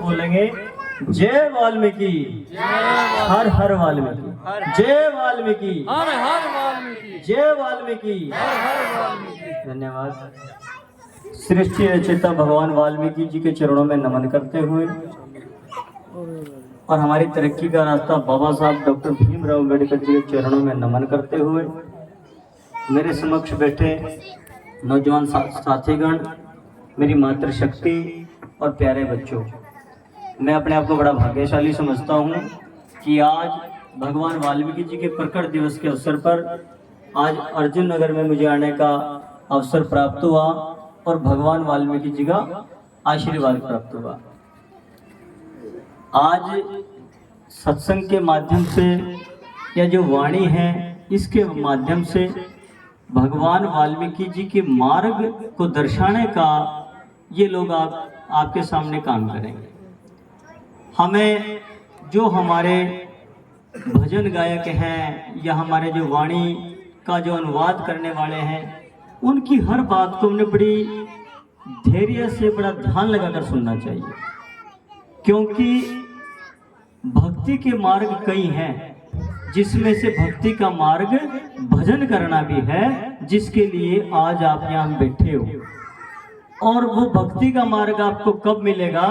बोलेंगे जय वाल्मीकि, हर हर वाल्मीकि, जय वाल्मीकि, हर हर वाल्मीकि, जय वाल्मीकि, हर हर वाल्मीकि। धन्यवाद। सृष्टि रचयिता भगवान वाल्मीकि जी के चरणों में नमन करते हुए और हमारी तरक्की का रास्ता बाबा साहब डॉक्टर भीमराव अम्बेडकर जी के चरणों में नमन करते हुए मेरे समक्ष बैठे नौजवान साथीगण, मेरी मातृशक्ति और प्यारे बच्चों, मैं अपने आप को बड़ा भाग्यशाली समझता हूँ कि आज भगवान वाल्मीकि जी के प्रकट दिवस के अवसर पर आज अर्जुन नगर में मुझे आने का अवसर प्राप्त हुआ और भगवान वाल्मीकि जी का आशीर्वाद प्राप्त हुआ। आज सत्संग के माध्यम से या जो वाणी है इसके माध्यम से भगवान वाल्मीकि जी के मार्ग को दर्शाने का ये लोग आपके सामने काम करेंगे। हमें जो हमारे भजन गायक हैं या हमारे जो वाणी का जो अनुवाद करने वाले हैं उनकी हर बात को हमने बड़ी धैर्य से बड़ा ध्यान लगाकर सुनना चाहिए, क्योंकि भक्ति के मार्ग कई हैं, जिसमें से भक्ति का मार्ग भजन करना भी है, जिसके लिए आज आप यहाँ बैठे हो। और वो भक्ति का मार्ग आपको कब मिलेगा?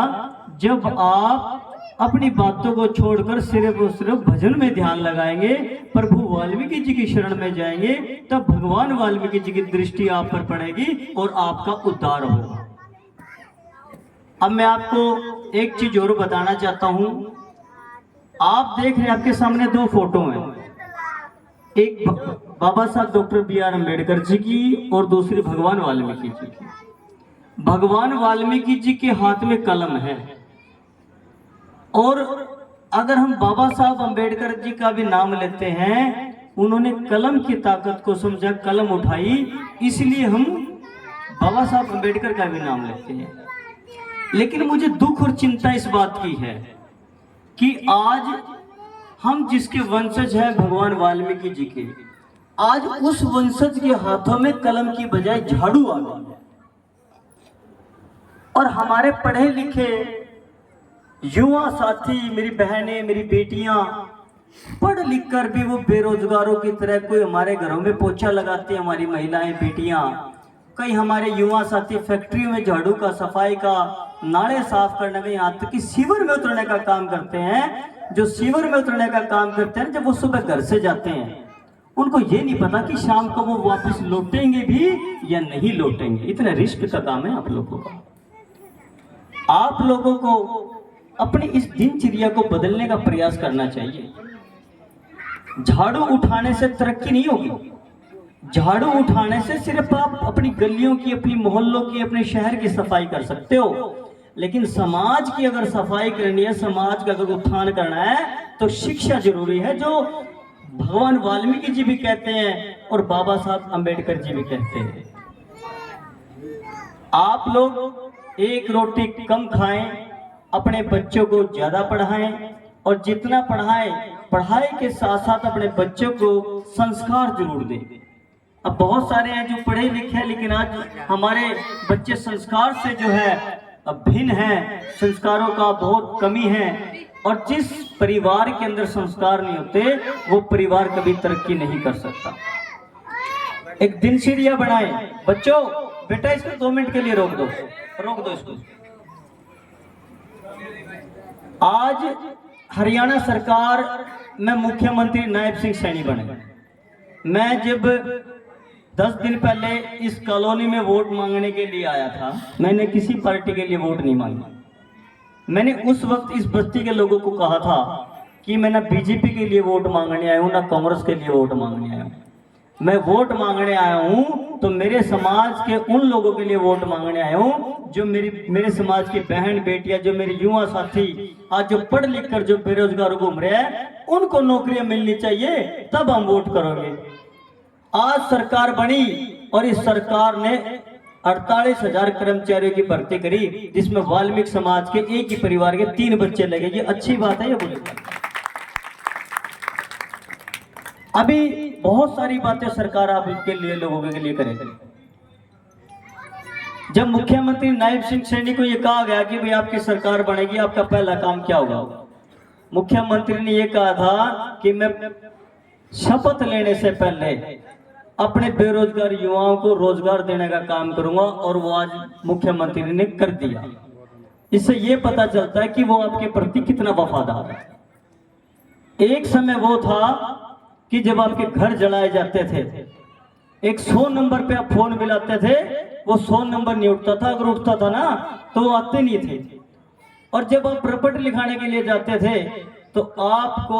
जब आप अपनी बातों को छोड़कर सिर्फ और सिर्फ भजन में ध्यान लगाएंगे, प्रभु वाल्मीकि जी की शरण में जाएंगे, तब भगवान वाल्मीकि जी की दृष्टि आप पर पड़ेगी और आपका उद्धार होगा। अब मैं आपको एक चीज और बताना चाहता हूं। आप देख रहे हैं आपके सामने दो फोटो हैं, एक बाबा साहब डॉक्टर बी.आर. अम्बेडकर जी की और दूसरी भगवान वाल्मीकि जी की। भगवान वाल्मीकि जी के हाथ में कलम है और अगर हम बाबा साहब अम्बेडकर जी का भी नाम लेते हैं, उन्होंने कलम की ताकत को समझा, कलम उठाई, इसलिए हम बाबा साहब अम्बेडकर का भी नाम लेते हैं। लेकिन मुझे दुख और चिंता इस बात की है कि आज हम जिसके वंशज हैं भगवान वाल्मीकि जी के, आज उस वंशज के हाथों में कलम की बजाय झाड़ू आ गई है। और हमारे पढ़े लिखे युवा साथी, मेरी बहनें, मेरी बेटियां पढ़ लिख कर भी वो बेरोजगारों की तरह कोई हमारे घरों में पोछा लगाते हैं, हमारी महिलाएं बेटियां, कई हमारे युवा साथी फैक्ट्रियों में झाड़ू का, सफाई का, नाले साफ करने का, यहाँ तक कि सीवर में उतरने का काम करते हैं। जो सीवर में उतरने का काम करते हैं, जब वो सुबह घर से जाते हैं, उनको ये नहीं पता कि शाम को वो वापस लौटेंगे भी या नहीं लौटेंगे। इतना रिस्क का काम है आप लोगों का। आप लोगों को अपनी इस दिनचर्या को बदलने का प्रयास करना चाहिए। झाड़ू उठाने से तरक्की नहीं होगी। झाड़ू उठाने से सिर्फ आप अपनी गलियों की, अपनी मोहल्लों की, अपने शहर की सफाई कर सकते हो, लेकिन समाज की अगर सफाई करनी है, समाज का अगर उत्थान करना है, तो शिक्षा जरूरी है, जो भगवान वाल्मीकि जी भी कहते हैं और बाबा साहब अम्बेडकर जी भी कहते हैं। आप लोग एक रोटी कम खाएं, अपने बच्चों को ज्यादा पढ़ाएं, और जितना पढ़ाएं, पढ़ाई के साथ साथ अपने बच्चों को संस्कार जरूर दें। अब बहुत सारे हैं जो पढ़े लिखे हैं, लेकिन आज हमारे बच्चे संस्कार से जो है भिन्न हैं, संस्कारों का बहुत कमी है। और जिस परिवार के अंदर संस्कार नहीं होते, वो परिवार कभी तरक्की नहीं कर सकता। एक दिनचर्या बनाएं। बच्चों, बेटा इसको 2 मिनट के लिए रोक दो इसको। आज हरियाणा सरकार में मुख्यमंत्री नायब सिंह सैनी बने। मैं जब 10 दिन पहले इस कॉलोनी में वोट मांगने के लिए आया था, मैंने किसी पार्टी के लिए वोट नहीं मांगा। मैंने उस वक्त इस बस्ती के लोगों को कहा था कि मैं ना बीजेपी के लिए वोट मांगने आया हूँ, ना कांग्रेस के लिए वोट मांगने आया हूँ। मैं वोट मांगने आया हूँ तो मेरे समाज के उन लोगों के लिए वोट मांगने आया हूँ जो मेरे समाज की बहन बेटियां, जो मेरे युवा साथी आज जो पढ़ लिख कर जो बेरोजगार घूम रहे हैं, उनको नौकरियां मिलनी चाहिए, तब हम वोट करोगे। आज सरकार बनी और इस सरकार ने 48,000 कर्मचारियों की भर्ती करी, जिसमें वाल्मीकि समाज के एक ही परिवार के 3 बच्चे लगे। ये अच्छी बात है या बुरी बात? अभी बहुत सारी बातें सरकार आपके लिए, लोगों के लिए करेगी। जब मुख्यमंत्री नायब सिंह सैनी को यह कहा गया कि भाई आपकी सरकार बनेगी, आपका पहला काम क्या होगा, मुख्यमंत्री ने यह कहा था कि मैं शपथ लेने से पहले अपने बेरोजगार युवाओं को रोजगार देने का काम करूंगा, और वो आज मुख्यमंत्री ने कर दिया। इससे यह पता चलता है कि वो आपके प्रति कितना वफादार है। एक समय वो था कि जब आपके घर जलाए जाते थे, 100 नंबर पे आप फोन मिलाते थे, वो 100 नंबर नहीं उठता था, अगर उठता था ना तो वो आते नहीं थे। और जब आप प्रॉपर्टी लिखाने के लिए जाते थे तो आपको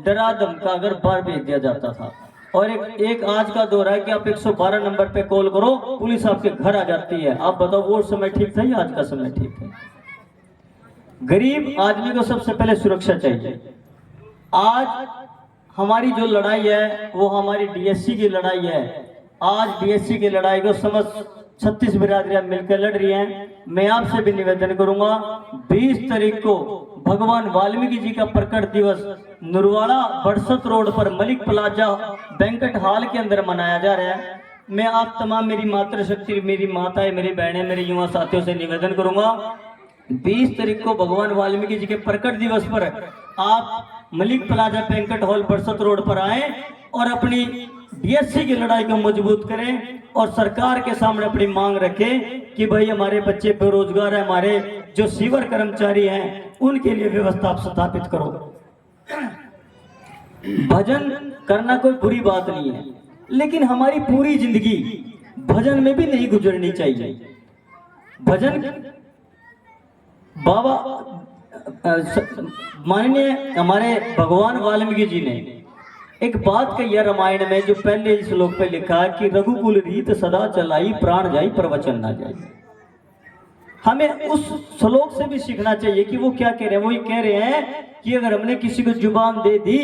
डरा धमका कर बाहर भेज दिया जाता था। और एक आज का दौर है कि आप 112 नंबर पे कॉल करो, पुलिस आपके घर आ जाती है। आप बताओ वो समय ठीक था या आज का समय ठीक है? गरीब आदमी को सबसे पहले सुरक्षा चाहिए। आज हमारी जो लड़ाई है वो हमारी डीएससी की लड़ाई है। आज डीएससी की लड़ाई को समझ 36 बिरादरियां मिलकर लड़ रही हैं। मैं आपसे भी निवेदन करूंगा, 20 तारीख को भगवान वाल्मीकि जी का प्रकट दिवस नुरवाड़ा बरसत रोड पर मलिक प्लाजा बैंकेट हॉल के अंदर मनाया जा रहा है। मैं आप तमाम मेरी मातृशक्ति, मेरी माताएं, मेरी बहनें, मेरे युवा साथियों से निवेदन करूंगा, 20 तारीख को भगवान वाल्मीकि जी के प्रकट दिवस पर आप मलिक प्लाजा बैंकेट हॉल बरसत रोड पर आए और अपनी डीएससी की लड़ाई को मजबूत करें और सरकार के सामने अपनी मांग रखें कि भाई हमारे बच्चे बेरोजगार हैं, हमारे जो सीवर कर्मचारी हैं उनके लिए व्यवस्था आप स्थापित करो। भजन करना कोई बुरी बात नहीं है, लेकिन हमारी पूरी जिंदगी भजन में भी नहीं गुजरनी चाहिए। भजन बाबा माननीय हमारे भगवान वाल्मीकि जी ने एक बात कही है रामायण में, जो पहले श्लोक पे लिखा है कि रघुकुल रीत सदा चलाई, प्राण जाई प्रवचन ना जाई। हमें उस श्लोक से भी सीखना चाहिए कि वो क्या कह रहे हैं। वो ये कह रहे हैं कि अगर हमने किसी को जुबान दे दी